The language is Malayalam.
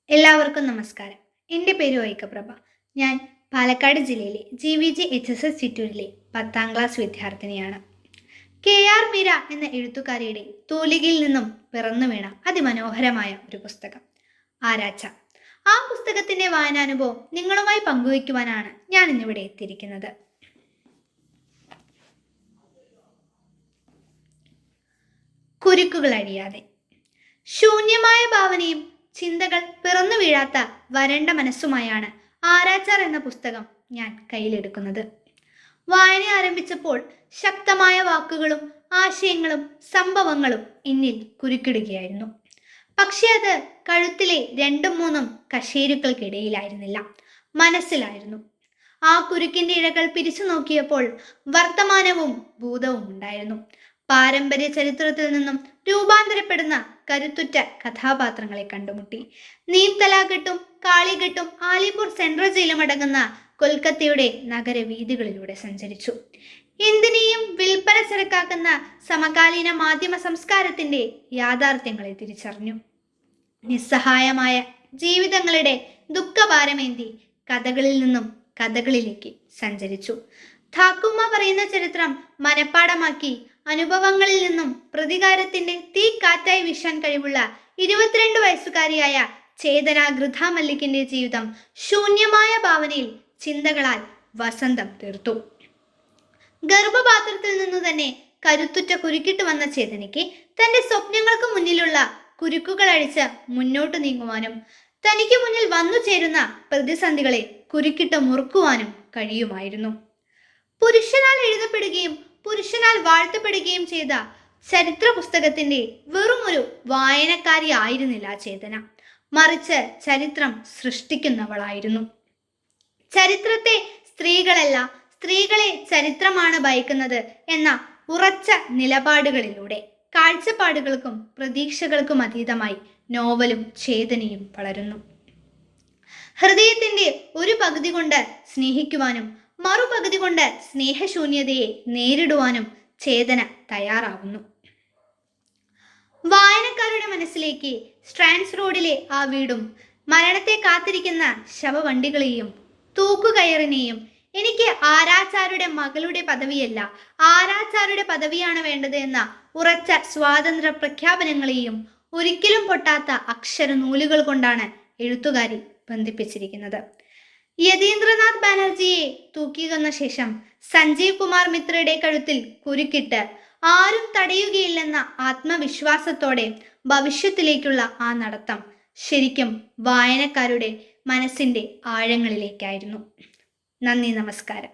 എല്ലാവർക്കും നമസ്കാരം. എൻ്റെ പേര് വൈക്കപ്രഭ. ഞാൻ പാലക്കാട് ജില്ലയിലെ GVGHSS ചിറ്റൂരിലെ 10ാം ക്ലാസ് വിദ്യാർത്ഥിനിയാണ്. KR മീര എന്ന എഴുത്തുകാരിയുടെ തൂലികയിൽ നിന്നും പിറന്നു വീണ അതിമനോഹരമായ ഒരു പുസ്തകം ആരാച്ച. ആ പുസ്തകത്തിൻ്റെ വായനാനുഭവം നിങ്ങളുമായി പങ്കുവയ്ക്കുവാനാണ് ഞാൻ ഇന്നിവിടെ എത്തിയിരിക്കുന്നത്. കുരുക്കുകൾ അഴിയാതെ. ശൂന്യമായ ഭാവനയും ചിന്തകൾ പിറന്നു വീഴാത്ത വരണ്ട മനസ്സുമായാണ് ആരാച്ചാർ എന്ന പുസ്തകം ഞാൻ കയ്യിലെടുക്കുന്നത്. വായന ആരംഭിച്ചപ്പോൾ ശക്തമായ വാക്കുകളും ആശയങ്ങളും സംഭവങ്ങളും എന്നിൽ കുരുക്കിടുകയായിരുന്നു. പക്ഷെ അത് കഴുത്തിലെ 2-3 കശേരുക്കൾക്കിടയിലായിരുന്നില്ല, മനസ്സിലായിരുന്നു. ആ കുരുക്കിന്റെ ഇഴകൾ പിരിച്ചു നോക്കിയപ്പോൾ വർത്തമാനവും ഭൂതവും ഉണ്ടായിരുന്നു. പാരമ്പര്യ ചരിത്രത്തിൽ നിന്നും രൂപാന്തരപ്പെടുന്ന കരുത്തുറ്റ കഥാപാത്രങ്ങളെ കണ്ടുമുട്ടി. നീം തലാഖട്ടും കാളിഘട്ടും ആലിപൂർ സെൻട്രൽ ജയിലും അടങ്ങുന്ന കൊൽക്കത്തയുടെ നഗരവീഥികളിലൂടെ സഞ്ചരിച്ചു. എന്തിനേയും വിൽപ്പന ചരക്കാക്കുന്ന സമകാലീന മാധ്യമ സംസ്കാരത്തിന്റെ യാഥാർത്ഥ്യങ്ങളെ തിരിച്ചറിഞ്ഞു. നിസ്സഹായമായ ജീവിതങ്ങളുടെ ദുഃഖഭാരമേന്തി കഥകളിൽ നിന്നും കഥകളിലേക്ക് സഞ്ചരിച്ചു. ഥാക്കുമ്മ പറയുന്ന ചരിത്രം മനപ്പാടമാക്കി അനുഭവങ്ങളിൽ നിന്നും പ്രതികാരത്തിന്റെ തീ കാറ്റായി വീശാൻ കഴിവുള്ള 22 വയസ്സുകാരിയായ ചേതന ഗൃഥ മല്ലിക്കിന്റെ ജീവിതം ശൂന്യമായ ഭാവനയിൽ ചിന്തകളാൽ വസന്തം തീർത്തു. ഗർഭപാത്രത്തിൽ നിന്നു തന്നെ കരുത്തുറ്റ കുരുക്കിട്ട് വന്ന ചേതനയ്ക്ക് തന്റെ സ്വപ്നങ്ങൾക്ക് മുന്നിലുള്ള കുരുക്കുകൾ അഴിച്ച് മുന്നോട്ട് നീങ്ങുവാനും തനിക്ക് മുന്നിൽ വന്നു ചേരുന്ന പ്രതിസന്ധികളെ കുരുക്കിട്ട് മുറുക്കുവാനും കഴിയുമായിരുന്നു. പുരുഷനാൽ എഴുതപ്പെടുകയും പുരുഷനാൽ വാഴ്ത്തപ്പെടുകയും ചെയ്ത ചരിത്ര പുസ്തകത്തിന്റെ വെറുമൊരു വായനക്കാരി ആയിരുന്നില്ല ചേതന, മറിച്ച് ചരിത്രം സൃഷ്ടിക്കുന്നവളായിരുന്നു. ചരിത്രത്തെ സ്ത്രീകളല്ല, സ്ത്രീകളെ ചരിത്രമാണ് ഭയക്കുന്നത് എന്ന ഉറച്ച നിലപാടുകളിലൂടെ കാഴ്ചപ്പാടുകൾക്കും പ്രതീക്ഷകൾക്കും അതീതമായി നോവലും ചേതനയും വളരുന്നു. ഹൃദയത്തിന്റെ ഒരു പകുതി കൊണ്ട് സ്നേഹിക്കുവാനും മറുപകുതി കൊണ്ട് സ്നേഹശൂന്യതയെ നേരിടുവാനും ചേതന തയ്യാറാവുന്നു. വായനക്കാരുടെ മനസ്സിലേക്ക് സ്ട്രാൻഡ്സ് റോഡിലെ ആ വീടും മരണത്തെ കാത്തിരിക്കുന്ന ശവവണ്ടികളെയും തൂക്കുകയറിനെയും എനിക്ക് ആരാച്ചാരുടെ മകളുടെ പദവിയല്ല, ആരാച്ചാരുടെ പദവിയാണ് വേണ്ടത് എന്ന ഉറച്ച സ്വാതന്ത്ര്യ പ്രഖ്യാപനങ്ങളെയും ഒരിക്കലും പൊട്ടാത്ത അക്ഷര നൂലുകൾ കൊണ്ടാണ് എഴുത്തുകാരി ബന്ധിപ്പിച്ചിരിക്കുന്നത്. യതീന്ദ്രനാഥ് ബാനർജിയെ തൂക്കിക്കൊന്ന ശേഷം സഞ്ജീവ് കുമാർ മിത്രയുടെ കഴുത്തിൽ കുരുക്കിട്ട് ആരും തടയുകയില്ലെന്ന ആത്മവിശ്വാസത്തോടെ ഭവിഷ്യത്തിലേക്കുള്ള ആ നടത്തം ശരിക്കും വായനക്കാരുടെ മനസ്സിന്റെ ആഴങ്ങളിലേക്കായിരുന്നു. നന്ദി, നമസ്കാരം.